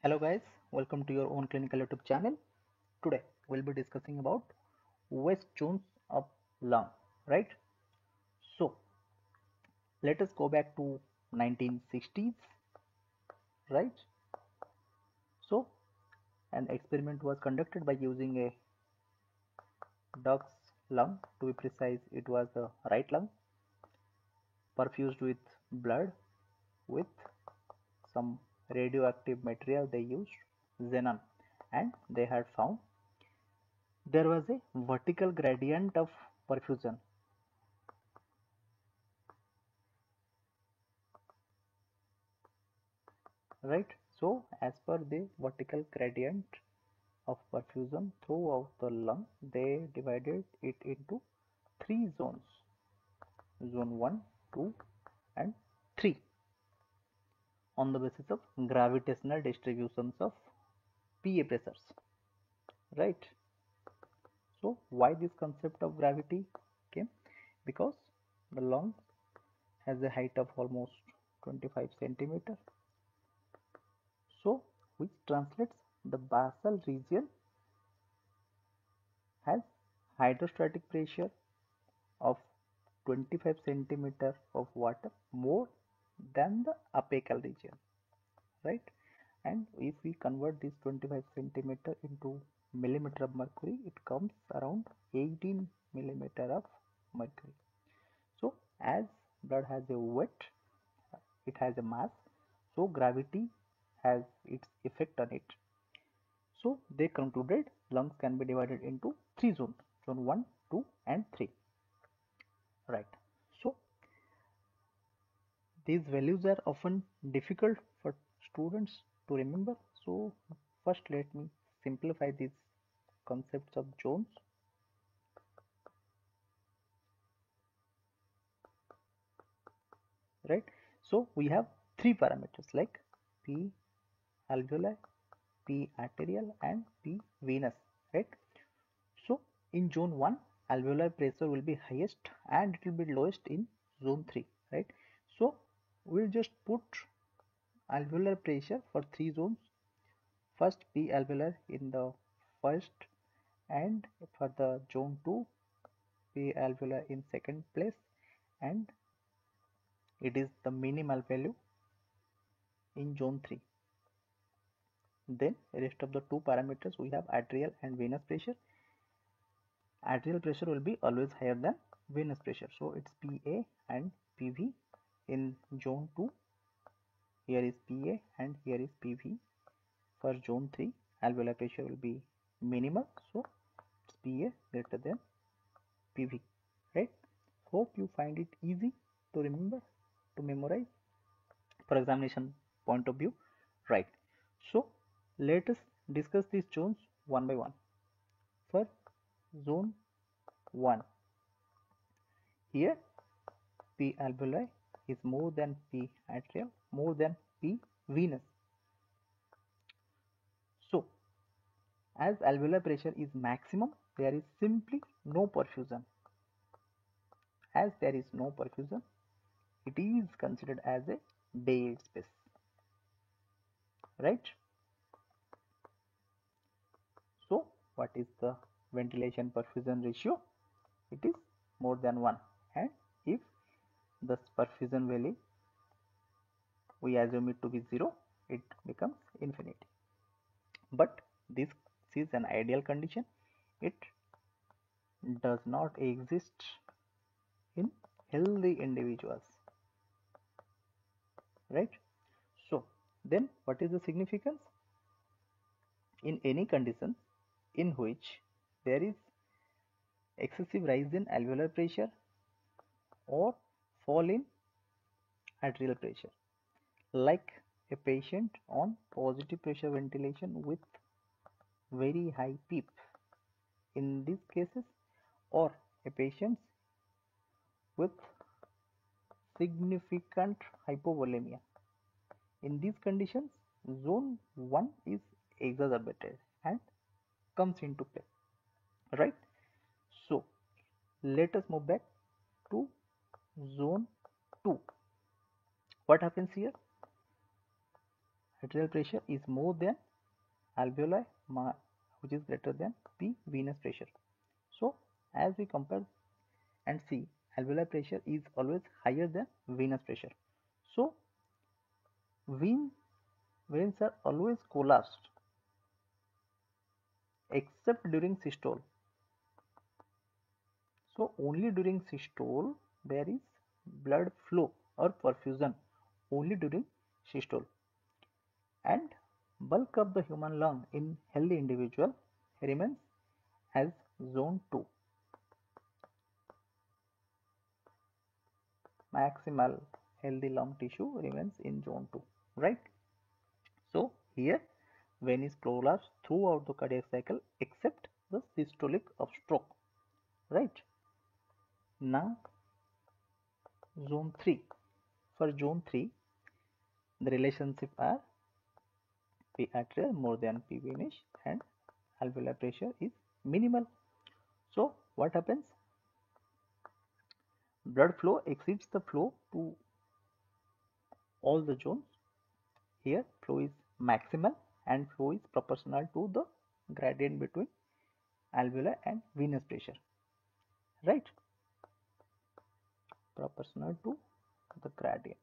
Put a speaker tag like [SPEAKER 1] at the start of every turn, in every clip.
[SPEAKER 1] Hello guys, welcome to your own clinical YouTube channel. Today we'll be discussing about West zones of lung, right? So let us go back to 1960s, right? So an experiment was conducted by using a duck's lung. To be precise, it was the right lung, perfused with blood with some radioactive material they used, xenon, and they had found there was a vertical gradient of perfusion, right? So as per the vertical gradient of perfusion throughout the lung, they divided it into three zones: zone 1, 2 and 3, on the basis of gravitational distributions of PA pressures, right? So why this concept of gravity came? Because the lung has a height of almost 25 centimeter, so which translates the basal region has hydrostatic pressure of 25 centimeter of water more than the apical region, right? And if we convert this 25 centimeter into millimeter of mercury, it comes around 18 millimeter of mercury. So as blood has a weight, it has a mass, so gravity has its effect on it. So they concluded lungs can be divided into three zones: zone 1, 2 and 3, right? So these values are often difficult for students to remember. So first let me simplify these concepts of zones, right? So we have three parameters like P alveoli, P arterial and P venous, right? So in zone 1, alveolar pressure will be highest and it will be lowest in zone 3, right? So we'll just put alveolar pressure for three zones. First P alveolar in the first, and for the zone 2 P alveolar in second place, and it is the minimal value in zone 3. Then rest of the two parameters we have arterial and venous pressure. Arterial pressure will be always higher than venous pressure, so it's PA and PV in zone 2. Here is PA and here is PV. For zone 3 alveolar pressure will be minimal, so it's PA greater than PV, right? Hope you find it easy to remember, to memorize for examination point of view, right? So let us discuss these zones one by one. For zone 1, here P alveoli is more than P atrial, more than P venous. So as alveolar pressure is maximum, there is simply no perfusion. As there is no perfusion, it is considered as a dead space, right? So what is the ventilation perfusion ratio? It is more than 1, and if the perfusion value we assume it to be 0, it becomes infinity. But this is an ideal condition. It does not exist in healthy individuals, right? So then what is the significance? In any condition in which there is excessive rise in alveolar pressure or fall in arterial pressure, like a patient on positive pressure ventilation with very high PEEP in these cases, or a patient with significant hypovolemia. In these conditions, zone 1 is exacerbated and comes into play, right? So let us move back to zone 2. What happens here? arterial pressure is more than alveoli, which is greater than P venous pressure. So as we compare and see, alveolar pressure is always higher than venous pressure. So veins are always collapsed except during systole. So only during systole there is blood flow or perfusion, only during systole. And bulk of the human lung in healthy individual remains as zone 2. Maximal healthy lung tissue remains in zone 2, right? So here vein is prolapsed throughout the cardiac cycle except the systolic of stroke, right? Now zone 3. For zone 3, the relationship are P atrial more than P venous and alveolar pressure is minimal. So what happens? Blood flow exceeds the flow to all the zones. Here flow is maximal and flow is proportional to the gradient between alveolar and venous pressure, right? Proportional to the gradient,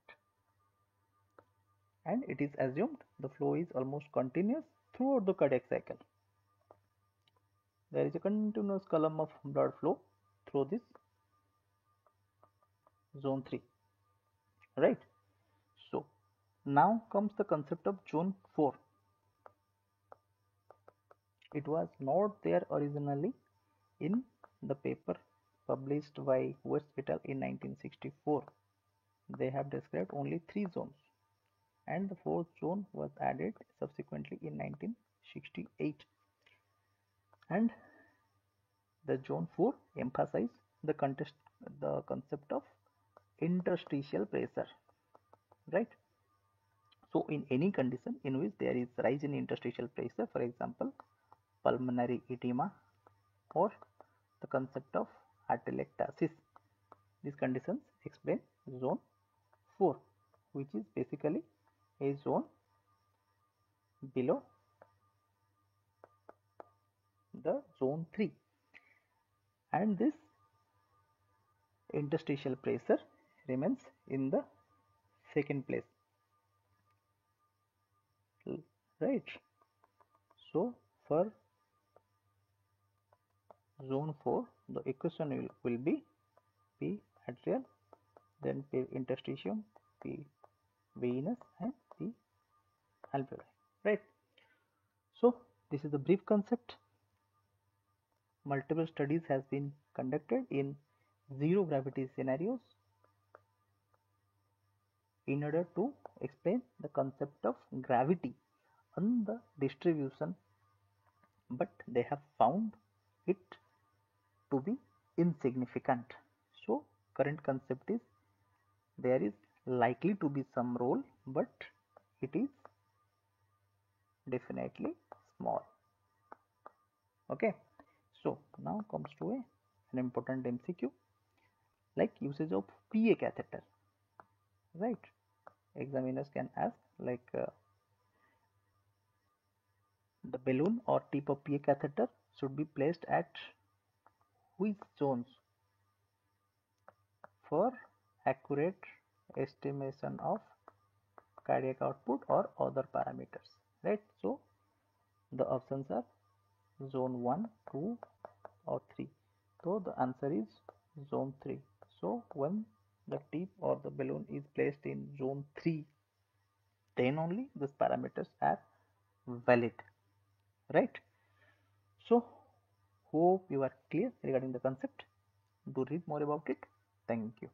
[SPEAKER 1] and it is assumed the flow is almost continuous throughout the cardiac cycle. There is a continuous column of blood flow through this zone 3, right? So now comes the concept of zone 4. It was not there originally in the paper published by West et al. In 1964. They have described only 3 zones, and the 4th zone was added subsequently in 1968. And the zone 4 emphasized the concept of interstitial pressure, right? So in any condition in which there is rise in interstitial pressure, for example pulmonary edema or the concept of atelectasis, these conditions explain zone 4, which is basically a zone below the zone 3, and this interstitial pressure remains in the second place, right? So for zone 4 the equation will be P atrial, then P interstitium, P venous and P alveoli, right? So this is the brief concept. Multiple studies has been conducted in zero gravity scenarios in order to explain the concept of gravity and the distribution, but they have found it to be insignificant. So current concept is there is likely to be some role, but it is definitely small. Okay, so now comes to an important MCQ, like usage of PA catheter, right? Examiners can ask like the balloon or tip of PA catheter should be placed at which zones for accurate estimation of cardiac output or other parameters, right? So the options are zone 1, 2 or 3. So the answer is zone 3. So when the tip or the balloon is placed in zone 3, then only these parameters are valid, right? So hope you are clear regarding the concept. Do read more about it. Thank you.